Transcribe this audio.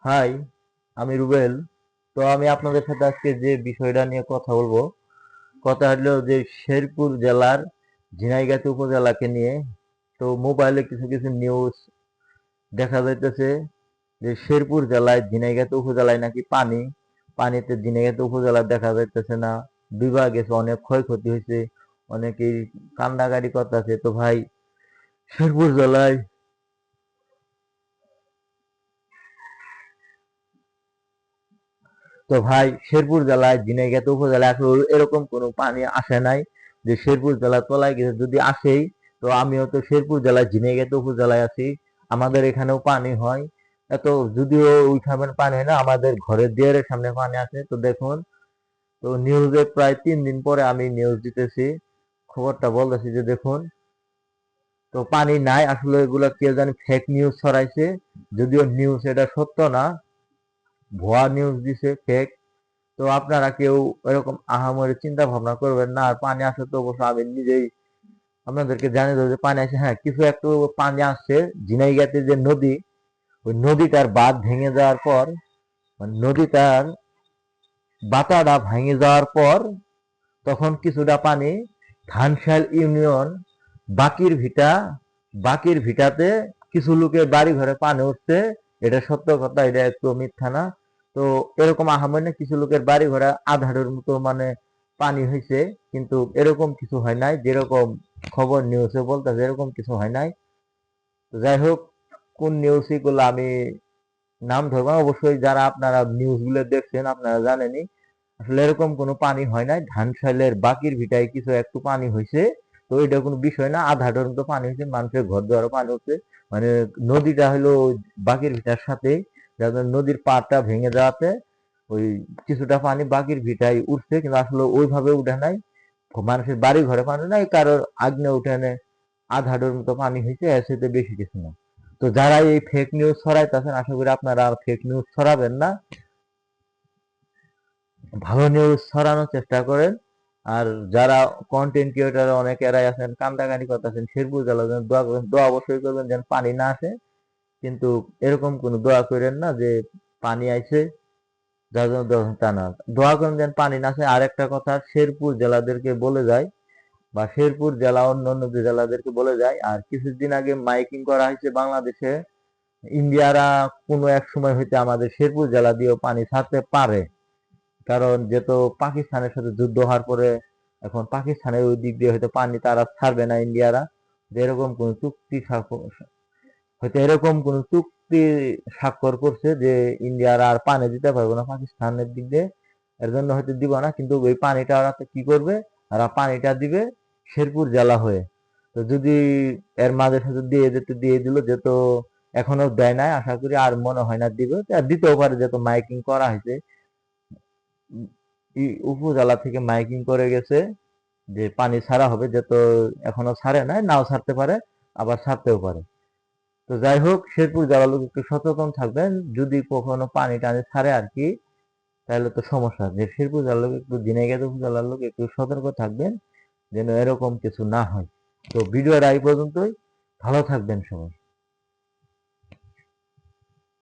High, আমি রুবেল। তো আমি আপনাদের সাথে আজকে যে বিষয়টা নিয়ে কথা বলবো, কথা হলো যে শেরপুর জেলার ঝিনাইগাতি উপজেলাকে নিয়ে। তো মোবাইলে কিছু কিছু নিউজ দেখা যাইতেছে যে শেরপুর জেলায় ঝিনাইগাতি উপজেলায় নাকি পানিতে ঝিনাইগাতি উপজেলা দেখা যাইতেছে না, ডুবা গেছে, অনেক ক্ষয়ক্ষতি হয়েছে, অনেকেই কান্নাকাটি করতেছে। তো ভাই, শেরপুর জেলায় শেরপুর জেলায় ঝিনাইগাতি উপজেলায় আসলে এরকম কোনো পানি আসে নাই যে শেরপুর জেলার তলায় গেছে। যদি আসেই, তো আমিও তো শেরপুর জেলায় ঝিনাইগাতি উপজেলায় আছি, আমাদের এখানেও পানি হয়। এত যদিও ওইখানে পানি হয় না, আমাদের ঘরের দুয়ারের সামনে পানি আসে। তো দেখুন, তো নিউজে প্রায় 3 দিন পরে আমি নিউজ দিতেছি, খবরটা বলতেছি যে দেখুন, তো পানি নাই। আসলে এগুলা কে জানি ফেক নিউজ ছড়াইছে, যদিও নিউজ এটা সত্য না, ভুয়া নিউজ দিছে, ফেক। তো আপনারা কেউ এরকম আহামরি চিন্তা ভাবনা করবেন না। আর পানি আসে তো অবশ্য আমি নিজেই আপনাদেরকে জানিয়ে দেবো যে পানি আসে। হ্যাঁ, কিছু একটু পানি আসছে। ঝিনাইগাতি যে নদী, ওই নদীটার বাঁধ ভেঙে যাওয়ার পর, মানে নদীটার বাতাটা ভেঙে যাওয়ার পর তখন কিছুটা পানি ধানশাল ইউনিয়ন বাকির ভিটাতে কিছু লোকের বাড়ি ঘরে পানি উঠছে। এটা সত্য কথা, এটা একটু মিথ্যা না। তো এরকম আহামরি না, কিছু লোকের বাড়ি ঘরে আধারের মতো মানে পানি হয়েছে, কিন্তু এরকম কিছু হয় নাই যেরকম খবর নিউজে বলতেছে, এরকম কিছু হয় নাই। তো যাই হোক, কোন নিউজ গুলো আমি নাম ধরবো না। অবশ্যই যারা আপনারা নিউজ গুলো দেখছেন আপনারা জানেনই, আসলে এরকম কোনো পানি হয় নাই। ধানশাইলের বাকির ভিটায় কিছু একটু পানি হয়েছে। তো এটা কোনো বিষয় না, আধা ডজন তো পানি হয়েছে, মানুষের ঘর দুয়ারও পানি হচ্ছে। মানে নদীটা হলো ওই বাকির ভিটার সাথে, যাদের নদীর পাড়টা ভেঙে যাওয়াতে ওই কিছুটা পানি বাকির ভিটায় উঠছে, কিন্তু আসলে ওইভাবে উঠে নাই। মানুষের বাড়ি ঘরে পানি নাই, কারোর আগ্নেয় উঠানে আধা ডজন মতো পানি হয়েছে, এর সাথে বেশি কিছু না। তো যারা এই ফেক নিউজ ছড়াইতেছেন, আশা করি আপনারা আর ফেক নিউজ ছড়াবেন না, ভালো নিউজ ছড়ানোর চেষ্টা করেন। আর যারা কন্টেন্ট ক্রিয়েটর অনেকেরাই আছেন কান্দাকাটি করতেছেন, শেরপুর জেলার জন্য দোয়া করবেন, দোয়া অবশ্যই করবেন যেন পানি না আসে। কিন্তু এরকম কোনো দোয়া করেন না যে পানি আইছে যার জন্য তা না, দোয়া করেন যেন পানি না আসে। আর একটা কথা শেরপুর জেলাদেরকে বলে যায়, বা শেরপুর জেলা অন্য অন্য যে জেলাদেরকে বলে যায়, আর কিছুদিন আগে মাইকিং করা হয়েছে বাংলাদেশে, ইন্ডিয়ারা কোনো এক সময় হইতে আমাদের শেরপুর জেলা দিয়েও পানি ছাড়তে পারে। কারণ যেহেতু পাকিস্তানের সাথে যুদ্ধ হওয়ার পরে এখন পাকিস্তানের ওই দিক দিয়ে হয়তো পানি তারা ছাড়বে না ইন্ডিয়ারা, যে এরকম কোন চুক্তি হয়তো এরকম কোন চুক্তি স্বাক্ষর করছে যে ইন্ডিয়ারা আর পানি দিতে পারবে না পাকিস্তানের দিক দিয়ে, এর জন্য হয়তো দিব না। কিন্তু ওই পানিটা ওরা তো কি করবে, ওরা পানিটা দিবে শেরপুর জেলা হয়ে। তো যদি এর মাঝে সাথে দিয়ে দিল, যেহেতু এখনো দেয় নাই, আশা করি আর মনে হয় না দিবে, আর দিতেও পারে, যেহেতু মাইকিং করা হয়েছে, উপজেলা থেকে মাইকিং করে গেছে যে পানি ছাড়া হবে, যে তো এখনো ছাড়ে নাই, নাও ছাড়তে পারে, আবার ছাড়তেও পারে। তো যাই হোক, শেরপুর জেলার লোক একটু সচেতন থাকবেন, যদি কখনো পানি টানি ছাড়ে আর কি, তাহলে তো সমস্যা। যে শেরপুর জেলার লোক একটু, ঝিনাইগাতি উপজেলার লোক একটু সতর্ক থাকবেন যেন এরকম কিছু না হয়। তো ভিডিওটা এই পর্যন্তই, ভালো থাকবেন সবাই।